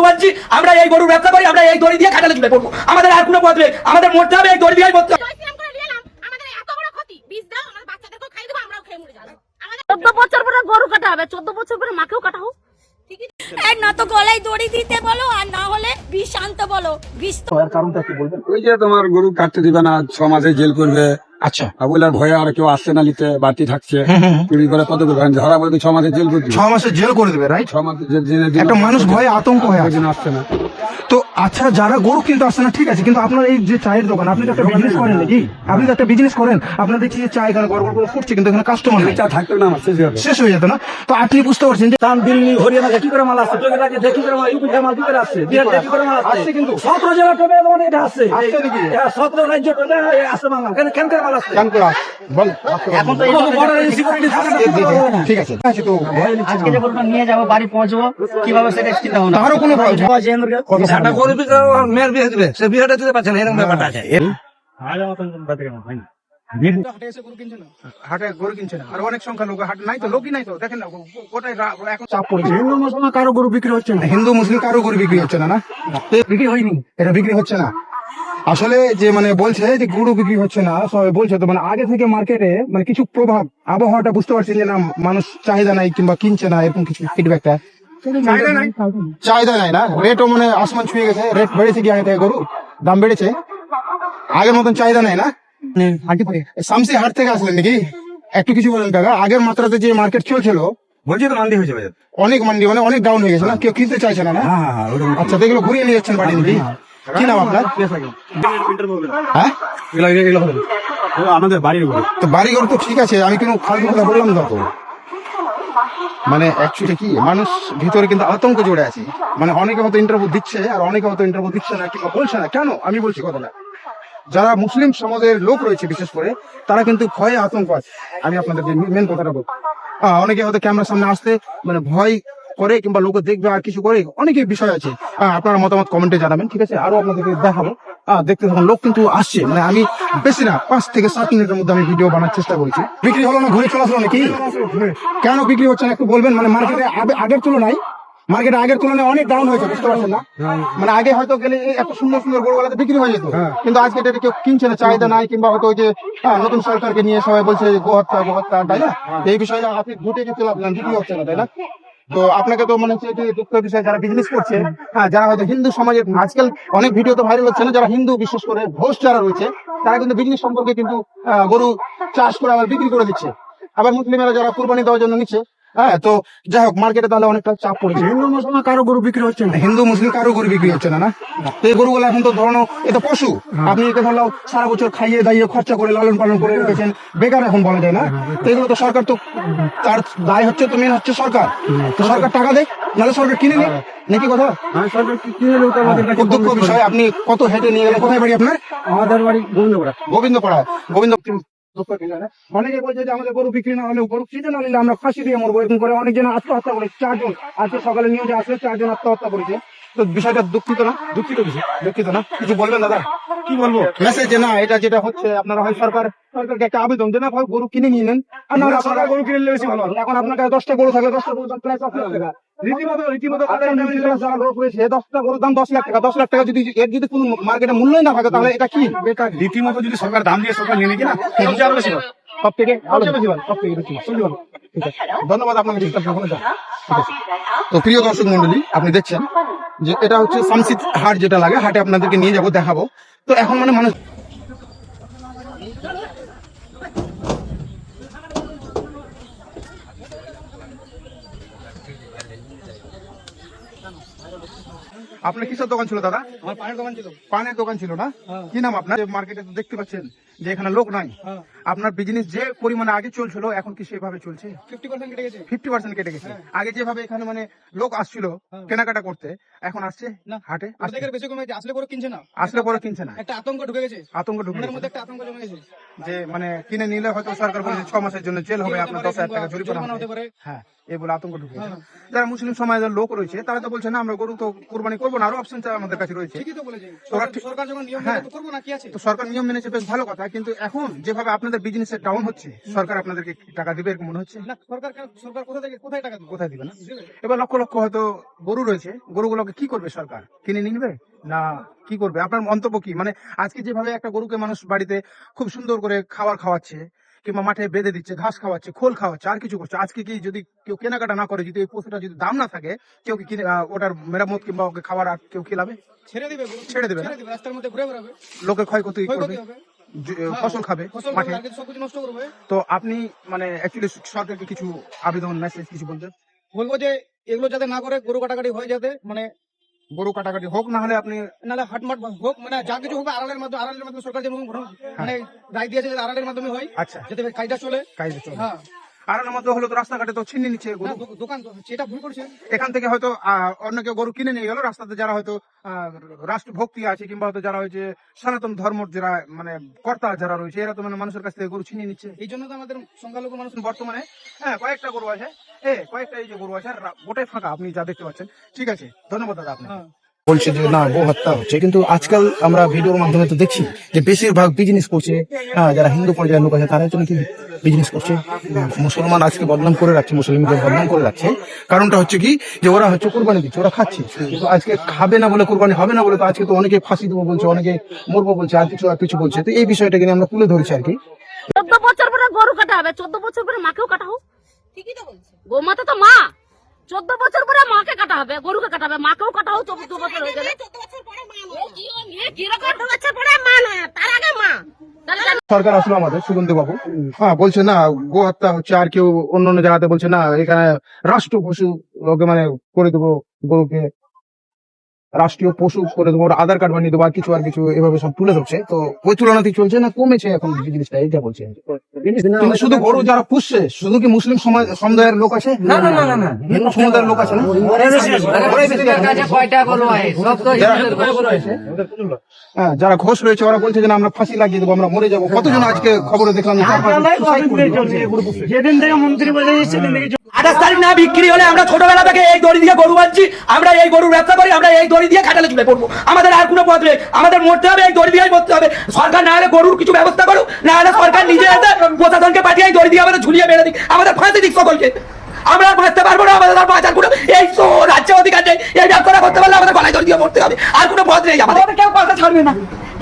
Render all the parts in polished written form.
বলছি আমরা এই গরুর ব্যবসা করি, আমরা এই দড়ি দিয়ে কাটালে চলে পড়বো, আমাদের আর কোনো পথ নেই, আমাদের মরতে হবে এই দড়ি দিয়ে মরতে হবে। 14 বছর পরে গরু কাটা হবে, 14 বছর পরে মাকেও কাটা হোক। না তো গলায় দড়ি দিতে বলো, আর না হলে বিষ আনতে বলো। বিষ কারণটা কি বলবেন? ওই যে তোমার গরু কাটতে দিবে না, 6 মাসে জেল করবে। আচ্ছা, বলে ভয়ে আর কেউ আসছে না নিতে, বাড়তি থাকছে চুরি করে কত করে ধরা বলতে 6 মাসে জেল করবে, 6 মাসে জেল করে দেবে, রাইট? 6 মাসে জেল জেনে দিবে। একটা মানুষ ভয়ে আতঙ্ক হয়ে আছে, আসছে না। তো আচ্ছা, যারা গরু কিনতে আসছে না ঠিক আছে, কিন্তু আপনার এই যে চায়ের দোকান, আপনি তো একটা বিজনেস করেন নাকি? আপনি তো একটা বিজনেস করেন, আপনার দেখছি যে চা এখানে গড় করে ফুটছে, কিন্তু এখানে কাস্টমার নেই, চা থাকতো না, আমার শেষ হয়ে যেত না? তো আপনি বুঝতে পারছেন যে দাম দিল্লি হরিয়ানা কি করে মাল আসছে, চোখে লাগে দেখি করে মাল, ইউপি মাল কি করে আসছে, বিহার কি করে মাল আসছে, কিন্তু 17 জেলা টোপে মানে এটা আসছে নাকি? 17 রাজ্য টোপে আসছে মাল, কেন করে মাল আসছে? কেন করে বল? এখন তো বর্ডার ইনসিকিউরিটি ঠিক আছে, আছে তো আজকে যে গরুটা নিয়ে যাবো, বাড়ি পৌঁছবো, কিভাবে সেটা চিন্তা ভাবনা। তারও কোনো একটা গরু মেয়ের বিয়ে দিবে, সে বিয়েটা দিতে পারছে না, এরকম ব্যাপারটা আছে। হাটে গরু কিনছে না, আর অনেক সংখ্যা লোক হাট নাই, তো লোকই নাই, তো দেখেন না গোটাই এখন চাপ পড়েছে। হিন্দু মুসলমান কারো গরু বিক্রি হচ্ছে না, হিন্দু মুসলিম কারো গরু বিক্রি হচ্ছে না, না বিক্রি হয়নি, এটা বিক্রি হচ্ছে না। আসলে যে মানে বলছে যে গরু বিক্রি হচ্ছে না, সবাই বলছে তো মানে আগে থেকে মার্কেটে মানে কিছু প্রভাব, আবহাওয়াটা বুঝতে পারছি যে না মানুষ চাহিদা নাই কিংবা কিনছে না, এরকম কিছু ফিডব্যাকটা চাহিদা নাই না, রেটও মানে আসমান ছুঁয়ে গেছে, রেট বেড়েছে কি আগে থেকে, গরু দাম বেড়েছে, আগের মতন চাহিদা নাই না। শামসি হাট থেকে আসলেন নাকি? একটু কিছু বলেন কাকা, আগের মাত্রাতে যে মার্কেট চলছিল, বলছি তো মান্দি হয়ে যাবে, অনেক মান্ডি মানে অনেক ডাউন হয়ে গেছে না, কেউ কিনতে চাইছে না, না? আচ্ছা, তো এগুলো ঘুরিয়ে নিয়ে যাচ্ছেন বাড়ি নাকি? কি নাম আপনার? হ্যাঁ, আমাদের বাড়ির গরু। তো বাড়ি ঘর তো ঠিক আছে, আমি কোনো ফালতু কথা বললাম না তো। মানে অ্যাকচুয়ালি কি মানুষ ভিতরে কিন্তু আতঙ্ক জুড়ে আছে, মানে অনেকে হয়তো ইন্টারভিউ দিচ্ছে আর অনেকে হয়তো ইন্টারভিউ দিচ্ছে না কিংবা বলছে না। কেন আমি বলছি কথাটা, যারা মুসলিম সমাজের লোক রয়েছে বিশেষ করে, তারা কিন্তু ভয়ে আতঙ্ক আছে। আমি আপনাদেরকে মেন কথাটা বলবো, অনেকে হয়তো ক্যামেরার সামনে আসতে মানে ভয় করে কিংবা লোক দেখবে আর কিছু করে, অনেকের বিষয় আছে। আপনারা মতামত কমেন্টে জানাবেন, ঠিক আছে? আরো আপনাদেরকে দেখাবো, দেখতে থাকুন। লোক কিন্তু আসছে, মানে আমি বেশি না 5 থেকে 7 মিনিটের মধ্যে আমি ভিডিও বানার চেষ্টা করেছি। বিক্রি হলো না, ঘুরে চলে আসলো নাকি? কেন বিক্রি হচ্ছে না একটু বলবেন? মানে মার্কেটে আগের তুলনায় অনেক ডাউন হয়েছে, বুঝতে পারছেন না? মানে আগে হয়তো গেলে এত সুন্দর সুন্দর গরুগুলাতে বিক্রি হয়ে যেত, কিন্তু আজকে এটা কেউ কিনছে না, চাহিদা নাই, কিংবা হয়তো ওই যে নতুন সরকারকে নিয়ে সবাই বলছে গোহত্যা, তাই না? এই বিষয়টা আপনি ঘুটে যেতে লাগলেন, বিক্রি হচ্ছে না, তাই না? তো আপনাকে তো মানে হচ্ছে দুঃখের বিষয়, যারা বিজনেস করছে, যারা হয়তো হিন্দু সমাজের, আজকাল অনেক ভিডিও তো ভাইরাল হচ্ছে না, যারা হিন্দু বিশেষ করে ঘোষ যারা রয়েছে, তারা কিন্তু বিজনেস সম্পর্কে কিন্তু গরু চাষ করে আবার বিক্রি করে দিচ্ছে, আবার মুসলিমেরা যারা কুরবানি দেওয়ার জন্য নিচ্ছে। তো যাই হোক, মার্কেটে তাহলে অনেকটা চাপ পড়েছে। হিন্দু মুসলমান কারো গরু বিক্রি হচ্ছে না, হিন্দু মুসলিম কারো গরু বিক্রি হচ্ছে না, না? তো এই গরুগুলো এখন তো ধরো এটা পশু, আপনি একে ধরো সারা বছর খাইয়ে দাইয়ে খরচা করে লালন পালন করে রেখেছেন, বেকার এখন বলা যায় না? তো এগুলো তো সরকার তো তার দায় হচ্ছে, তো মেন হচ্ছে সরকার, তো সরকার টাকা দেয়, নাহলে সরকার কিনে নেয় নাকি? কথা দুঃখ বিষয়। আপনি কত হেঁটে নিয়ে গেলেন? কোথায় বাড়ি আপনার? আমাদের বাড়ি গোবিন্দপাড়া। অনেকে বলছে যে আমাদের গরু বিক্রি না হলেও গরু কিনে না নিলে আমরা ফাঁসি দিয়ে মরবো, এরকম করে অনেকজন আত্মহত্যা করেছে। 4 জন আজকে সকালে নিউজে আসলে 4 জন আত্মহত্যা করেছে। তো বিষয়টা দুঃখিত না? দুঃখিত না? কিছু বলবেন দাদা? কি বলবো মেসেজ না, এটা যেটা হচ্ছে আপনারা হয় সরকারকে একটা আবেদন দেন, হয় গরু কিনে নিয়ে নেন, আর না আপনারা গরু কিনে নিলে বেশি ভালো। এখন আপনার কাছে 10টা গরু থাকে, 10টা গরুর দাম প্রায় 10 লাখ টাকা। রীতিমতো যারা লোক রয়েছে, 10টা গরুর দাম 10 লাখ টাকা। 10 লাখ টাকা যদি এর যদি কোনো মার্কেটে মূল্যই না থাকে, তাহলে এটা কি বেকার? রীতিমতো যদি সরকার দাম দিয়ে সরকার নিয়ে কিনা সব থেকে ধন্যবাদ আপনাকে। তো প্রিয় দর্শক মন্ডলী, আপনি দেখছেন যে এটা হচ্ছে শামসি হাট, যেটা লাগে হাটে আপনাদেরকে নিয়ে যাবো, দেখাবো। তো এখন মানে মানুষ আপনার কিসের দোকান ছিল দাদা? আমার পানের দোকান ছিল। পানের দোকান ছিল না? কি নাম আপনার? মার্কেটে তো দেখতে পাচ্ছেন যে এখানে লোক নাই, আপনার বিজনেস যে পরিমাণে আগে চলছিল এখন কি সেভাবে চলছে? 50% কেটে গেছে। 50% কেটে গেছে। আগে যেভাবে এখানে মানে লোক আসছিল কেনাকাটা করতে, এখন আসছে না হাটে? অর্ধেকের বেশি কমে গেছে, আসলে গরু কিনছে না, আসলে পরে কিনছে না। একটা আতঙ্ক ঢুকে গেছে, আতঙ্ক ঢুকে মনের গেছে মধ্যে একটা আতঙ্ক জমে গেছে যে মানে কিনে নিলে হয়তো সরকার বলেছে 6 মাসের জন্য জেল হবে, আপনার 10,000 টাকা জরিমানা হতে পারে। হ্যাঁ, এই বলে আতঙ্ক ঢুকে গেছে। যারা মুসলিম সমাজের লোক রয়েছে, তারা তো বলছে না আমরা গরু তো কুরবানি করবো না, আরো অপশন আমাদের কাছে রয়েছে। ঠিকই তো বলেছে, তোরা সরকার যখন নিয়ম মেনে তো করবো না, কি আছে? তো সরকার নিয়ম মেনেছে, বেশ ভালো কথা, কিন্তু এখন যেভাবে আপনাদের বিজনেসের ডাউন হচ্ছে, সরকার আপনাদেরকে টাকা দিবে এরকম মনে হচ্ছে? না সরকার কোথায় টাকা দিবে? কোথায় দিবে না? এবার লক্ষ লক্ষ হয়তো গরু রয়েছে, গরুগুলোকে কি করবে সরকার? কিনে নিয়ে নেবে না কি করবে? আপনার মন্তব্য কি? মানে আজকে যেভাবে একটা গরুকে মানুষ বাড়িতে খুব সুন্দর করে খাবার খাওয়াচ্ছে, কিংবা মাঠে বেঁধে দিচ্ছে, ঘাস খাওয়াচ্ছে, খোল খাওয়াচ্ছে, আর কিছু করছে, আজকে কি যদি কেউ কেনাকাটা না করে, যদি এই পশুটা যদি দাম না থাকে, কেউ কি কিনে ওটার মেরামত কিংবা ওকে খাবার আর কেউ খেলাবে? ছেড়ে দিবে ছেড়ে দেবে না? রাস্তার মধ্যে ঘুরে বেড়াবে, লোকের ক্ষয়ক্ষতি করবে, ক্ষয়ক্ষতি হবে, ফসল খাবে মাঠে। সবকিছু নষ্ট করবে। তো আপনি মানে অ্যাকচুয়ালি সরকারকে কিছু আবেদন মেসেজ কিছু বলছেন? বলবো যে এগুলো যাতে না করে, গরু কাটাকাটি হয় যাতে, মানে গরু কাটাকাটি হোক, না হলে আপনি নাহলে হাটমাট হোক, মানে যা কিছু হবে আড়ালের মাধ্যমে সরকার যেমন মানে রায় দিয়েছে যাতে আড়ালের মাধ্যমে হয়, আচ্ছা যাতে কাজটা চলে। কাজে চলে। হ্যাঁ, আর এর মধ্যে হলো তো রাস্তাঘাটে তো ছিনিয়ে নিচ্ছে গরু। না, দোকান তো সেটা ভুল করছে। এখান থেকে হয়তো অন্য কেউ গরু কিনে নিয়ে গেল, রাস্তাতে যারা হয়তো রাষ্ট্রভক্তি আছে, কিংবা হয়তো যারা হয়েছে সনাতন ধর্ম, যারা মানে কর্তা যারা রয়েছে, এরা তো মানে মানুষের কাছ থেকে গরু ছিনিয়ে নিচ্ছে। এই জন্য তো আমাদের সংখ্যালঘু মানুষ বর্তমানে কয়েকটা গরু আছে, কয়েকটা এই যে গরু আছে, আর গোটাই ফাঁকা, আপনি যা দেখতে পাচ্ছেন। ঠিক আছে, ধন্যবাদ দাদা। আপনি বলছে যে না, গো হত্যা হচ্ছে, কিন্তু আজকাল আমরা ভিডিওর মাধ্যমে তো দেখছি যে বেশিরভাগ বিজনেস করছে যারা হিন্দু পর্যায়ের লোক আছে, তারা তো নাকি বিজনেস করছে। মুসলমান আজকে বদনাম করে রাখছে, মুসলিমকে বদনাম করে রাখছে। কারণটা হচ্ছে কি, যে ওরা হচ্ছে কোরবানি দিচ্ছে, ওরা খাচ্ছে, কিন্তু আজকে খাবে না বলে, কোরবানি হবে না বলে তো আজকে তো অনেকে ফাঁসি দেবো বলছে, অনেকে মরবো বলছে, আর কিছু বলছে। তো এই বিষয়টাকে নিয়ে আমরা তুলে ধরেছি আর কি। 14 বছর পরে গরু কাটা হবে, 14 বছর পরে মাকেও কাটা হোক। ঠিকই তো বলছে, গোমাতা তো মা। 14 বছর পরে মাকে কাটা হবে, গরুকে কাটা হবে, মাকেও কাটা হোক। 14 বছর হয়ে গেলে 14 বছর পরে মা নয়, কিরকম 14 বছর পরে মা নয়, তার আগে মা। সরকার আসলো আমাদের, সুগন্ধি বাবু বলছে না গো হত্যা হচ্ছে, আর কেউ অন্য জায়গাতে বলছে না এখানে রাষ্ট্র পশু ওকে মানে করে দেবো, গরুকে রাষ্ট্রীয় পশু করে দেবো, ওর আধার কার্ড বানিয়ে দেবো, আর কিছু এভাবে সব তুলে ধরছে। তো ওই তুলনাতেই চলছে না, কমেছে এখন জিনিসটা, এইটা বলছে। কিন্তু শুধু গরু যারা পুষছে, শুধু কি মুসলিম সমুদায়ের লোক আছে? না, হিন্দু সমুদায়ের লোক আছে না? যারা ঘোষ রয়েছে ওরা বলছে যে না, আমরা ফাঁসি লাগিয়ে দেবো, আমরা মরে যাবো। কতজন আজকে খবরে দেখলাম যেদিন থেকে মন্ত্রী বলে দিচ্ছে, 28 তারিখ না বিক্রি হলে আমরা ছোটবেলা থেকে এই দড়ি দিয়ে গরু বাঁধছি, আমরা এই গরুর ব্যবসা করি, আমরা এই দড়ি দিয়ে খাটালে চলে পড়বো। আমাদের আর কোনো পথ নেই, আমাদের মরতে হবে, এই দড়ি দিয়েই মরতে হবে। সরকার না হলে গরুর কিছু ব্যবস্থা করুক, না হলে সরকার নিজে হাতে প্রশাসনকে পাঠিয়ে এই দড়ি দিয়ে আমাদের ঝুলিয়ে বেড়ে দিক, আমাদের ফাঁসি দিক সকলকে। আমরা আর বাঁচতে পারবো না, আমাদের আর বাঁচার কোনো এই রাজ্য অধিকার নেই। এই ব্যবসা করতে পারলে আমাদের গলায় দড়ি দিয়ে মরতে হবে, আর কোনো পথ নেই আমাদের। কেউ কথা ছাড়বে না,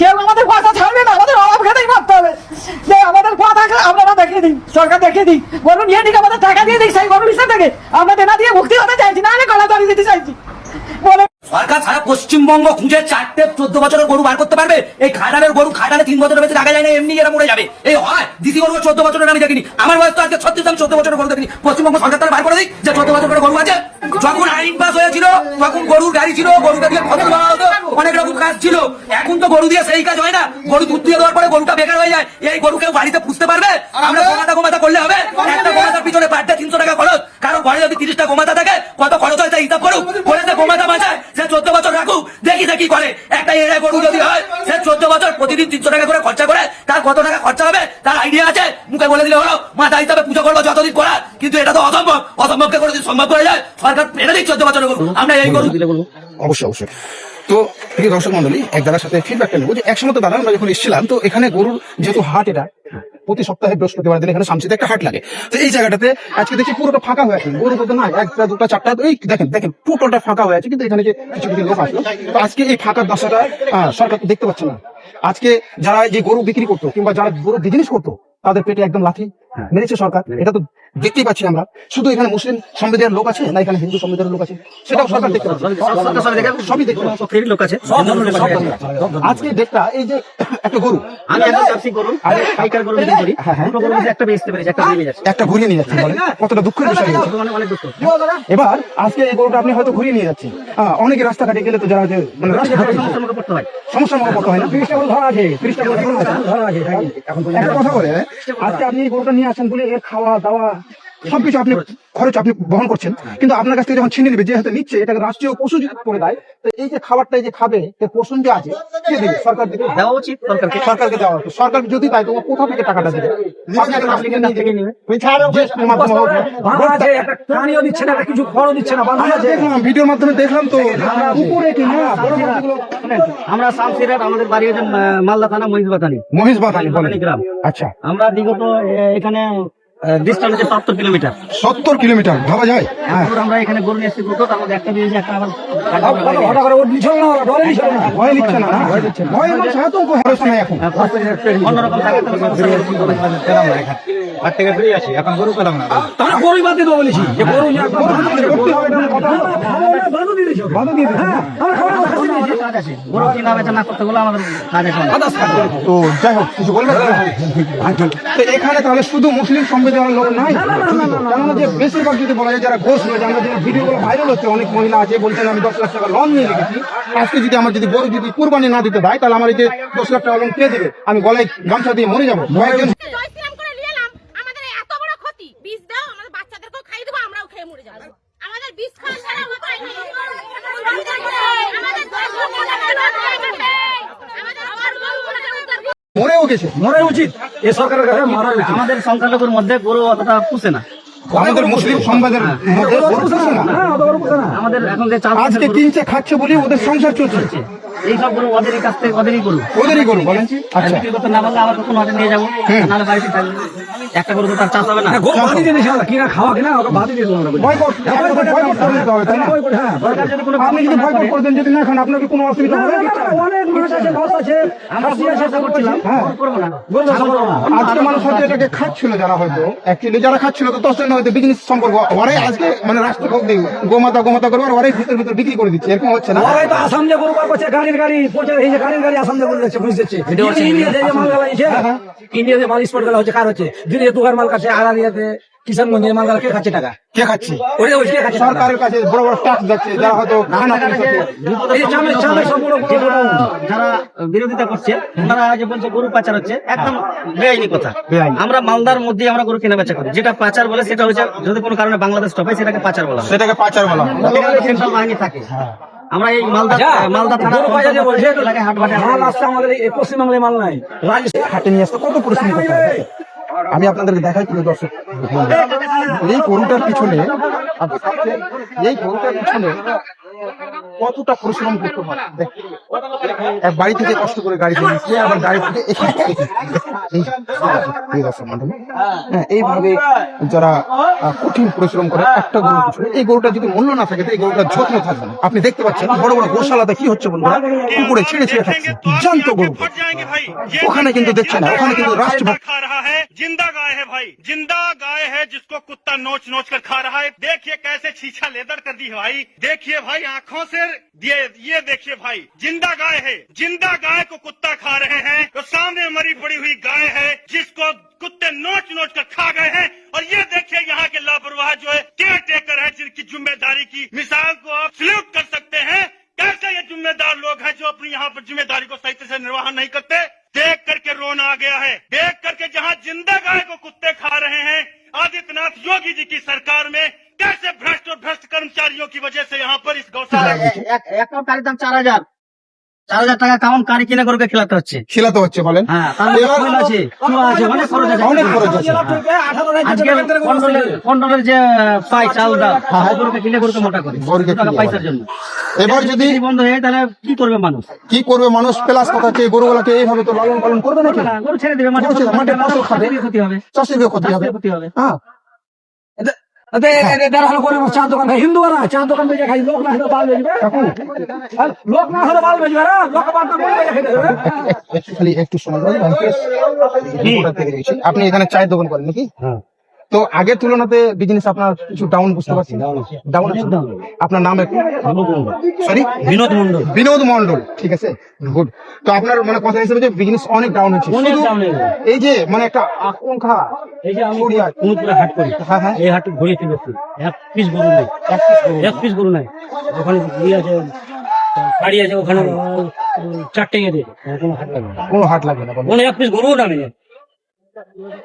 কেউ আমাদের কথা ছাড়বে না, আমাদের অভাব খেতেই মারতে হবে। যে আমাদের কথা আপনারা দেখিয়ে দিন, সরকার দেখিয়ে দিন, গরু নিয়ে দিক, আমাদের টাকা দিয়ে দিক, সেই গরু হিসেবে থেকে আমরা দেনা দিয়ে মুক্তি হতে চাইছি, না হলে গলা দড়ি দিতে চাইছি। বলে সরকার সারা পশ্চিমবঙ্গ খুঁজে 4টে 14 বছরের গরু বার করতে পারবে? এই খাটালের গরু, খাটালে 3 বছরের বেশি টাকা যায় না, এমনি এরা মরে যাবে। এই হয় দিদি গরু 14 বছরের আমি দেখিনি, আমার বয়স তো আজকে 36, আমি 14 বছরের গরু দেখিনি। পশ্চিমবঙ্গ সরকার তারা বার করে দিই যে 14 বছরের গরু আছে। যখন আইন পাস হয়েছিল তখন গরুর গাড়ি ছিল, গরুকে দিয়ে ফসল দেওয়া হতো, অনেক রকম কাজ ছিল। এখন তো গরু দিয়ে সেই কাজ হয় না, গরু দুধ দিয়ে দেওয়ার পরে গরুটা বেকার হয়ে যায়। এই গরু কেউ বাড়িতে পুষতে পারবে? আমরা গোমাতা করলে হবে? একটা গোমাতার পিছনে পার ডে 300 টাকা খরচ, কারো ঘরে যদি 30টা গোমাতা থাকে কত খরচ হয় তা হিসাব করুক, করে সে গোমাতা বাঁচায়, সে 14 বছর রাখুক, দেখি সে কি করে। একটা এড়ে গরু যদি হয়, সে 14 বছর প্রতিদিন 300 টাকা করে খরচা করে, তার কত টাকা খরচা হবে তার আইডিয়া আছে? মুখে বলে দিলে হলো মাথা হিসাবে পুজো করবো যতদিন করা, কিন্তু এটা তো অসম্ভব। অসম্ভবকে করে যদি সম্ভব করে যায়, সরকার এনে দিক 14 বছরের গরু, আমরা এই গরু দিলে বলবো। অবশ্যই। তো প্রিয় দর্শক মন্ডলী, এক দাদার সাথে ফিডব্যাকটা নেবো যে একসময় তো দাদা আমরা যখন এসেছিলাম, তো এখানে গরুর যেহেতু হাট, এটা প্রতি সপ্তাহে বৃহস্পতিবার দিন এখানে শামসিতে একটা হাট লাগে। তো এই জায়গাটাতে আজকে দেখি পুরোটা ফাঁকা হয়ে আছে, গরু তো না 1টা 2টা 4টা, এই দেখেন পুরোটা ফাঁকা হয়ে আছে। কিন্তু এখানে যে কিছু লোক আসলো, তো আজকে এই ফাঁকা দশাটা সরকার দেখতে পাচ্ছে না। আজকে যারা যে গরু বিক্রি করতো কিংবা যারা গরু বিজনেস করতো, তাদের পেটে একদম লাথি মেরেছে সরকার, এটা তো দেখতেই পাচ্ছি আমরা। শুধু এখানে মুসলিম সম্প্রদায়ের লোক আছে না এখানে হিন্দু সম্প্রদায়ের লোক আছে, সেটাও সরকার দেখতে পাচ্ছে, সবই দেখতে পাচ্ছে, লোক আছে। আজকে ডেটটা এই যে একটা গরু, আমি একজন ব্যবসায়ী গরু, আমি পাইকার গরু বিক্রি করি, দুটো গরু মধ্যে একটা বেচতে পেরেছি, একটা ঘুরিয়ে যাচ্ছে, একটা ঘুরিয়ে নিয়ে যাচ্ছে, বলেন কতটা দুঃখের বিষয়। অনেক দুঃখ। এবার আজকে এই গরুটা আপনি হয়তো ঘুরিয়ে নিয়ে যাচ্ছেন, অনেকে রাস্তাঘাটে গেলে তো যারা যে মানে রাস্তাঘাটে সমস্যার মুখে পড়তে হয়, সমস্যার মুখে পড়তে হয় না। 30টা গরু ধরা আছে, 30টা গরু ধরা আছে। এখন একটা কথা বলে, আজকে আপনি এই গরুটা নিয়ে আসেন বলে এর খাওয়া দাওয়া সবকিছু আপনি খরচ আপনি বহন করছেন, কিন্তু আপনার কাছ থেকে যখন ছিনিয়ে নেবে, যে হাতে নিচ্ছে এটাকে রাষ্ট্রীয় পশু যদি করে দেয়, তো এই যে খাবারটা যে খাবে এর পোষণ যে আছে কে দেবে? সরকার দেবে, দেওয়া উচিত সরকারকে, সরকারকে দেওয়া উচিত। সরকার যদি তাই তোমার কোথা থেকে টাকাটা দেবে? আপনাকে রাষ্ট্র থেকে নেবে, GST-র মাধ্যমে হোক। কিছু খরচ দিচ্ছে না, আমরা দেখলাম ভিডিওর মাধ্যমে দেখলাম তো উপরে কি না বড় বড়গুলো। আমরা শামসিরাট, আমাদের বাড়ি হচ্ছে মালদা থানা মহিষবাতানি মহেশবাগানি বলেন। গ্রাম। আচ্ছা, আমরা বিগত এখানে ডিস্টেন্স হচ্ছে 70 কিলোমিটার। 70 কিলোমিটার ভাবা যায়? হ্যাঁ, এখন আমরা এখানে গরু নিয়ে এসেছি দুটো, তার মধ্যে একটা দিয়েছি, একটা আবার ভয় নিচ্ছে না, ভয় আমার আতঙ্ক হ্যারস নাই এখন। অন্যরকম থাকে তো হাট থেকে ফ্রি আছি, এখন গরু পেলাম না। তারা গরু বাদ দিয়ে দেবো বলেছি, যে গরু কাজ আছে, গরু কিনা বেচা না করতে গেলে আমাদের কাজ আছে। তো যাই হোক, কিছু বলবেন? তো এখানে তাহলে শুধু মুসলিম সম্প্রদায়ের লোক নাই, কেননা যে বেশিরভাগ যদি বলা যায় যারা গোস রয়েছে, আমরা যে ভিডিওগুলো ভাইরাল হচ্ছে, অনেক মহিলা আছে বলছেন আমি 10 লাখ টাকা লোন নিয়ে রেখেছি, আজকে যদি আমার যদি গরু যদি কুরবানি না দিতে দেয়, তাহলে আমার এই যে 10 লাখ টাকা লোন কে দেবে? আমি গলায় গামছা দিয়ে মরে যাবো। কয়েকজন জয়শ্রীরাম করে নিয়ে এলাম, আমাদের এত বড় ক্ষতি, বিষ দাও, আমাদের বাচ্চাদেরকেও খাইয়ে দেবো, আমরাও খেয়ে মরে যাবো। আমাদের বিষ খাওয়া ছাড়া উপায় নেই। মরেও গেছে, মরে উচিত, এ সরকারের কাছে মারা উচিত। আমাদের সংখ্যালঘুর মধ্যে গরু অতটা পুষে না। আমাদের মুসলিম সমাজের মধ্যে গরু পুষে না। আমাদের এখন যে চাষ আজকে কিনছে খাচ্ছে বলে ওদের সংসার চলছে। এইসব গরু ওদেরই কাছ থেকে ওদেরই গরু ওদেরই গরু বলেন। আচ্ছা, বিক্রি করতে না পারলে আবার কখন হাটে নিয়ে যাবো, নাহলে বাড়িতে থাকবে। একটা গরু তো তার চাষ হবে না। গরু বাদি দিয়ে দিয়েছে, কিনা খাওয়া কিনা ওকে বাদি দিয়ে দেবো আমরা। বয়কট করে দিতে হবে, তাই না? সরকার যদি কোনো আপনি যদি বয়কট করে দেন, যদি না খান, আপনার কি কোনো অসুবিধা হবে? অনেক মানুষ আছে, ঘর আছে, আমরা চেষ্টা করছিলাম, করবো না। আজকে মানুষ হয়তো এটাকে খাচ্ছিল, যারা হয়তো অ্যাকচুয়ালি যারা খাচ্ছিল, তো 10 জন হয়তো বিজনেস সম্পর্ক ওরাই আজকে মানে রাষ্ট্র গোমাতা করবে, আর ওরাই ভিতর ভিতর বিক্রি করে দিচ্ছে, এরকম হচ্ছে না? ওরাই তো আসাম যে গরু বার করছে, গাড়ি প্রচার এই যে গাড়ি আসাম যে গরু যাচ্ছে, বুঝ যাচ্ছে। ইন্ডিয়া যে মাল গালা হচ্ছে, ইন্ডিয়াতে মাল স্পট গেলা হচ্ছে, কার হচ্ছে দিনে দুগার মাল কাছে, আড়ালিয়াতে কিষানগঞ্জে মাল গালা কে খাচ্ছে টাকা? কে খাচ্ছে? ওই কে খাচ্ছে? সরকারের কাছে বড় বড় ট্যাক্স যাচ্ছে, যারা হয়তো খানা খাচ্ছে। এই চামের সব বড় যারা বিরোধিতা করছে তারা যে বলছে গরু পাচার হচ্ছে, একদম বেআইনি কথা। বেআইনি। আমরা মালদার মধ্যে আমরা গরু কেনা বেচা করি, যেটা পাচার বলে সেটা হচ্ছে যদি কোনো কারণে বাংলাদেশ স্টপ হয় সেটাকে পাচার বলা হয়। সেটাকে পাচার বলা হয়। সেন্ট্রাল বাহিনী থাকে। আমরা এই মালদা থানা গরু পাচার যে বলছে, এলাকায় হাট বাটে মাল আসছে আমাদের এই পশ্চিমবাংলায় মাল নাই, রাজস্থান হাটে নিয়ে আসতে কত পরিশ্রম করতে হয়। আমি আপনাদেরকে দেখাই প্রিয় দর্শক, এই গরুটার পিছনে এই গরুটার পিছনে কতটা পরিশ্রম করতে হয়। এক বাড়ি থেকে কষ্ট করে গাড়ি কিনেছে, আবার গাড়ি থেকে এখানে এইভাবে যারা কঠিন পরিশ্রম করে একটা গরুর পিছনে, এই গরুটা যদি মূল্য না থাকে তো এই গরুটার যত্ন থাকবে না। আপনি দেখতে পাচ্ছেন বড় বড় গোশালাতে কি হচ্ছে বন্ধুরা, কুকুরে ছিঁড়ে ছিঁড়ে খাচ্ছে জ্যান্ত গরু। ওখানে কিন্তু দেখছে না, ওখানে কিন্তু রাষ্ট্রভক্ত खा रहा है, जिंदा गाय है भाई, जिंदा गाय है जिसको कुत्ता नोच नोच कर खा रहा है। देखिए कैसे छीछा लेदर कर दी है भाई, देखिए भाई आंखों से ये देखिए भाई, जिंदा गाय है, जिंदा गाय को कुत्ता खा रहे हैं। तो सामने मरी पड़ी हुई गाय है जिसको कुत्ते नोच नोच कर खा गए हैं। और ये देखिए यहाँ के लापरवाह जो है केयर टेकर है, जिनकी जिम्मेदारी की मिसाल को आप सल्यूट कर सकते हैं। कैसे ये जिम्मेदार लोग हैं जो अपनी यहाँ पर जिम्मेदारी को सही से निर्वाह नहीं करते। देख करके रोना आ गया है, देख करके जहाँ जिंदा गाय को कुत्ते खा रहे हैं। आदित्यनाथ योगी जी की सरकार में कैसे भ्रष्ट और भ्रष्ट कर्मचारियों की वजह से यहाँ पर इस गौशाला একটা কারির দাম 4,000 টাকা, কেমন কারি কিনে গরুকে খেলাতে হচ্ছে। খিলাতে হচ্ছে বলেন। হ্যাঁ, তার মধ্যে খৈল আছে, চুয়া আছে, অনেক খরচ আছে, অনেক খরচ আছে। আজকে কন্ট্রোলের যে পাই চাল ডাল, গরুকে কিনে গরুকে মোটা করে গরুকে টাকা কিনে পয়সার জন্য। এবার যদি বন্ধ হয়ে তাহলে কি করবে মানুষ? কি করবে মানুষ? প্লাস কথা হচ্ছে গরুগুলাকে এইভাবে তো লালন পালন করবে নাকি? গরু ছেড়ে দেবে, মাঠে গরু ছেড়ে- মাঠে ফসল খাবে, ক্ষতি হবে, চাষিদের ক্ষতি হবে। ক্ষতি হবে। হ্যাঁ, চা দোকান খাই, হিন্দু না চা দোকান বেজে খাই, লোক না হলে বাল বেজবে, লোক না হলে বাল বেজবে, লোক বাদ না বেজে খেতে হবে। খালি একটু সময় দেন, আপনি এখানে চায়ের দোকান করেন নাকি? তো আগের তুলনাতে বিজনেস আপনার কিছু ডাউন বুঝতে পারছি। ডাউন আছে। আপনার নাম একটু? সরি, বিনোদ মন্ডল। বিনোদ মন্ডল, ঠিক আছে, গুড। তো আপনার মানে কথা হিসেবে যে বিজনেস অনেক ডাউন হচ্ছে, অনেক শুধু down হয়ে গেছে। এই যে মানে একটা আকাঙ্ক্ষা, এই যে আমি ছড়িয়ে আছে। কুমুদপুরে হাট করি, হ্যাঁ হ্যাঁ, এই হাট ঘুরে ফিরেছি, এক পিস গরু নেই, এক পিস গরু নাই। ওখানে ঘুরি আছে, গাড়ি আছে, ওখানে 4টে গেছে, কোনো হাট লাগবে না, কোনো হাট লাগবে না বলেন। এক পিস গরু নামে।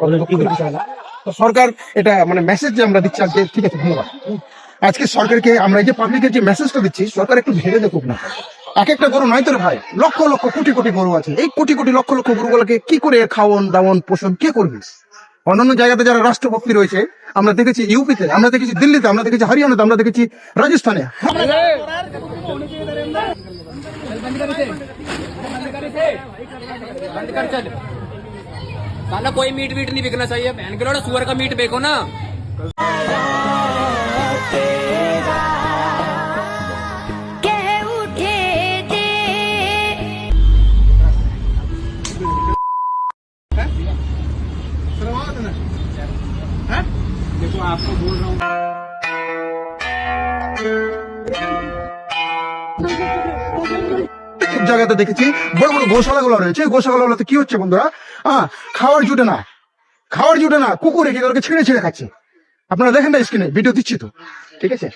কত দুঃখ লাগছে না? তো সরকার এটা মানে মেসেজ যে আমরা দিচ্ছি আজকে, ঠিক আছে ধন্যবাদ। আজকে সরকারকে আমরা এই যে পাবলিকের যে মেসেজটা দিচ্ছি, সরকার একটু ভেবে দেখুক না। এক একটা গরু নয় তোর ভাই, লক্ষ লক্ষ কোটি কোটি গরু আছে। এই কোটি কোটি লক্ষ লক্ষ গরুগুলোকে কি করে খাওয়ন দাওয়ন পোষণ কে করবে? অন্যান্য জায়গাতে যারা রাষ্ট্রভক্তি রয়েছে আমরা দেখেছি ইউপিতে, আমরা দেখেছি দিল্লিতে, আমরা দেখেছি হরিয়ানাতে, আমরা দেখেছি রাজস্থানে। साला कोई मीट वीट नहीं बिकना चाहिए, बहन के लोड़ा सुअर का मीट बेको ना। জায়গাতে দেখেছি বড় বড় গোশালাগুলো রয়েছে, গোশালাগুলোতে কি হচ্ছে বন্ধুরা, খাওয়ার জুটে না, খাওয়ার জুটে না, কুকুর রেখে ওদেরকে ছেড়ে ছেড়ে খাচ্ছে। আপনারা দেখেন না স্ক্রিনে ভিডিও দিচ্ছি তো, ঠিক আছে।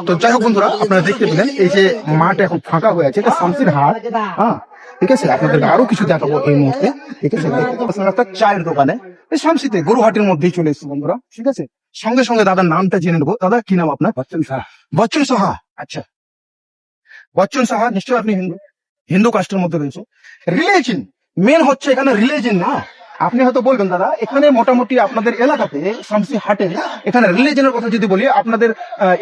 তো যাই হোক বন্ধুরা, আপনারা দেখতে পেলেন এই যে মাঠ এখন ফাঁকা হয়ে আছে, এটা শামসির হাট, ঠিক আছে। আপনাদেরকে আরো কিছু দেখাবো এই মুহূর্তে, ঠিক আছে। একটা চায়ের দোকানে এই শামসিতে গরুহাটির মধ্যেই চলে এসেছে বন্ধুরা, ঠিক আছে। সঙ্গে সঙ্গে দাদার নামটা জেনে নেবো। দাদা কি নাম আপনার? বচ্চন সাহা। বচ্চন সাহা, আচ্ছা। বচ্চন সাহা, নিশ্চয়ই আপনি হিন্দু কাস্টের মধ্যে রয়েছে। রিলিজিয়ন মেন হচ্ছে এখানে, রিলিজিয়ন না। আপনি হয়তো বলবেন দাদা এখানে মোটামুটি আপনাদের এলাকাতে শামসি হাটে এখানে রিলিজিয়নের কথা যদি বলি, আপনাদের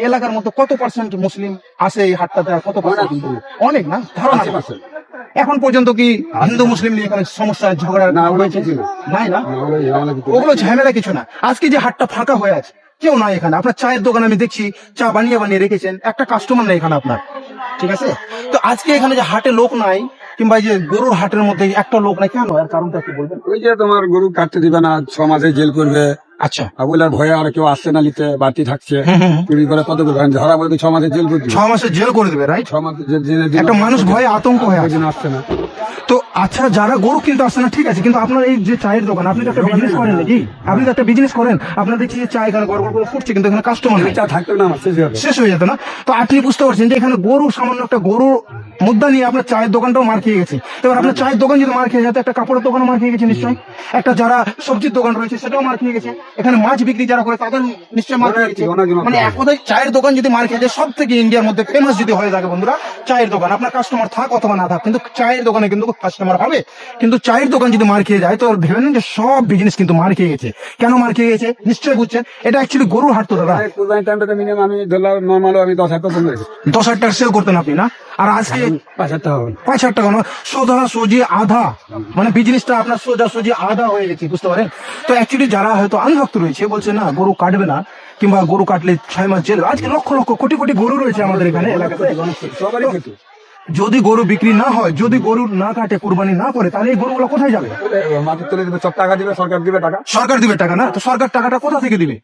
এলাকার মতো কত পার্সেন্ট মুসলিম আসে এই হাটটাতে, আর কত পার্সেন্ট? অনেক না, ধারণা এখন পর্যন্ত কি হিন্দু মুসলিম নিয়ে এখানে সমস্যা ঝগড়া নাই না? ওগুলো ঝামেলা কিছু না। আজকে যে হাটটা ফাঁকা হয়ে আছে, কেউ নাই এখানে। আপনার চায়ের দোকান আমি দেখছি চা বানিয়ে বানিয়ে রেখেছেন, একটা কাস্টমার নেই এখানে আপনার, ঠিক আছে। তো আজকে এখানে যে হাটে লোক নাই, কিংবা এই যে গরুর হাটের মধ্যে একটা লোক নাই, কেন? এর কারণটা কি বলবেন? ওই যে তোমার গরু কাটতে দিবে না, 6 মাসে জেল করবে। আচ্ছা, ওগুলার ভয়ে আর কেউ আসছে না নিতে, বাড়তি থাকছে। চুরি করে কত করে ধরা বলতে 6 মাসে জেল করবে, 6 মাসে জেল করে দেবে, রাইট? 6 মাসে জেলে দিলে একটা মানুষ ভয়ে আতঙ্ক হয়ে আছে, আসছে না। তো আচ্ছা, যারা গরু কিনতে আসছে না, ঠিক আছে, কিন্তু আপনার এই যে চায়ের দোকান, আপনি তো একটা বিজনেস করেন নাকি? আপনি তো একটা বিজনেস করেন, আপনার দেখছি যে চা এখানে গড় গড় করে ফুটছে, কিন্তু এখানে কাস্টমার নেই, চা থাকতো না, আমার শেষ হয়ে যেত না? তো আপনি বুঝতে পারছেন যে এখানে গরু, সামান্য একটা গরু মুদ্রা নিয়ে আপনার চায়ের দোকানটাও মার খেয়ে গেছে। এবার আপনার চায়ের দোকান যদি মার খেয়ে যেত, একটা কাপড়ের দোকানও মার খেয়ে গেছে নিশ্চয়ই, একটা যারা সবজির দোকান রয়েছে সেটাও মার খেয়ে গেছে, এখানে মাছ বিক্রি যারা করে তাদের নিশ্চয়ই মার খেয়ে গেছে। মানে এক কথায় চায়ের দোকান যদি মার খেয়ে যায়, সব থেকে ইন্ডিয়ার মধ্যে ফেমাস যদি হয়ে থাকে বন্ধুরা চায়ের দোকান, আপনার কাস্টমার থাক অথবা না থাক, কিন্তু চায়ের দোকানে কিন্তু কাস্টমার হবে। কিন্তু চায়ের দোকান যদি মার খেয়ে যায়, তো ভেবে নেন যে সব বিজনেস কিন্তু মার খেয়ে গেছে। কেন মার খেয়ে গেছে নিশ্চয়ই বুঝছেন, এটা অ্যাকচুয়ালি গরুর হাট তো দাদা। মিনিমাম আমি ধরলাম নর্মাল আমি 10,000 টাকা 10,000 টাকা সেল করতেন আপনি না, আর আজকে 5,000 টাকা হবে। 5,000 টাকা না, সোজা সোজি আধা, মানে বিজনেসটা আপনার সোজা সোজি আধা হয়ে গেছে, বুঝতে পারেন? তো অ্যাকচুয়ালি যারা হয়তো আনভক্ত রয়েছে, বলছে না গরু কাটবে না, কিংবা গরু কাটলে 6 মাস জেল। আজকে লক্ষ লক্ষ কোটি কোটি গরু রয়েছে আমাদের এখানে এলাকাতে। সবারই খেতে যদি গরু বিক্রি না হয়, যদি গরু না কাটে, কুরবানি না করে, তাহলে এই গরুগুলো কোথায় যাবে? মাটি তুলে দিবে, সব টাকা দিবে, সরকার দিবে টাকা। সরকার দিবে টাকা না? তো সরকার টাকাটা কোথা থেকে দিবে?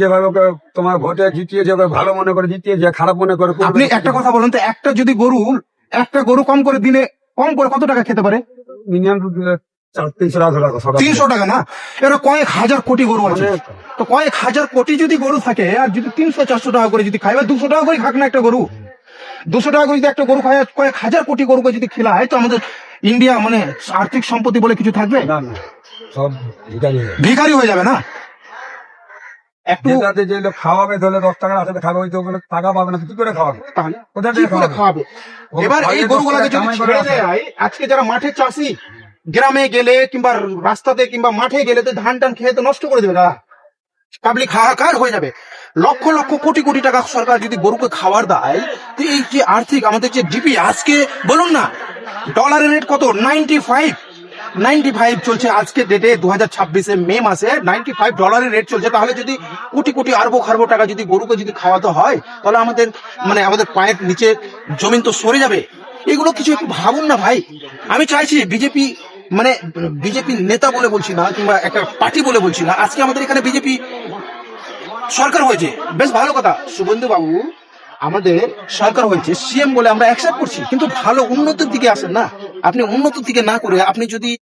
যেভাবে ওকে তোমার ভোটে জিতিয়ে, যে ভালো মনে করে জিতিয়ে, যে খারাপ মনে করে। আপনি একটা কথা বলুন তো, একটা যদি গরু, একটা গরু কম করে দিনে কম করে কত টাকা খেতে পারে? মিনিমাম 300 টাকা না? এরা কয়েক হাজার কোটি গরু আছে, তো কয়েক হাজার কোটি যদি গরু থাকে, আর যদি 300-400 টাকা করে যদি খায়, বা 200 টাকা করে খাক না একটা গরু, 200 টাকা করে যদি একটা গরু খায়, কয়েক হাজার কোটি গরুকে যদি খেলায়, তো আমাদের ইন্ডিয়া মানে আর্থিক সম্পত্তি বলে কিছু থাকবে? সব ভিখারি হয়ে যাবে না? একটু যে লোক খাওয়াবে, ধরলে 10 টাকা আসলে খাবে, ওই তো টাকা পাবে না, কি করে খাওয়াবে? কোথা থেকে খাওয়াবে? এবার এই গরুগুলোকে যদি ছেড়ে দেয়, আজকে যারা মাঠে চাষি, গ্রামে গেলে কিংবা রাস্তাতে কিংবা মাঠে গেলে তো ধান টান খেয়ে তো নষ্ট করে দেবে দাদা, পাবলিক হাহাকার হয়ে যাবে। লক্ষ লক্ষ কোটি কোটি টাকা সরকার যদি গরুকে খাবার দেয়, তো এই যে আর্থিক আমাদের যে জিপি, আজকে বলুন না ডলারের রেট কত? 95 চলছে আজকে ডেটে, 2026 মে মাসে 95 ডলারের রেট চলছে। তাহলে যদি কোটি কোটি আরবো খারবো টাকা যদি গরুকে যদি খাওয়াতে হয়, তাহলে আমাদের মানে আমাদের পায়ের নিচে জমিন তো সরে যাবে। এগুলো কিছু একটু ভাবুন না ভাই। আমি চাইছি বিজেপি, মানে বিজেপি নেতা বলে বলছি না, কিংবা একটা পার্টি বলে বলছি না, আজকে আমাদের এখানে বিজেপি সরকার হয়েছে, বেশ ভালো কথা। শুভেন্দু বাবু আমাদের সরকার হয়েছে, সিএম বলে আমরা অ্যাকসেপ্ট করছি, কিন্তু ভালো উন্নতির দিকে আসেন না। আপনি উন্নতির দিকে না করে আপনি যদি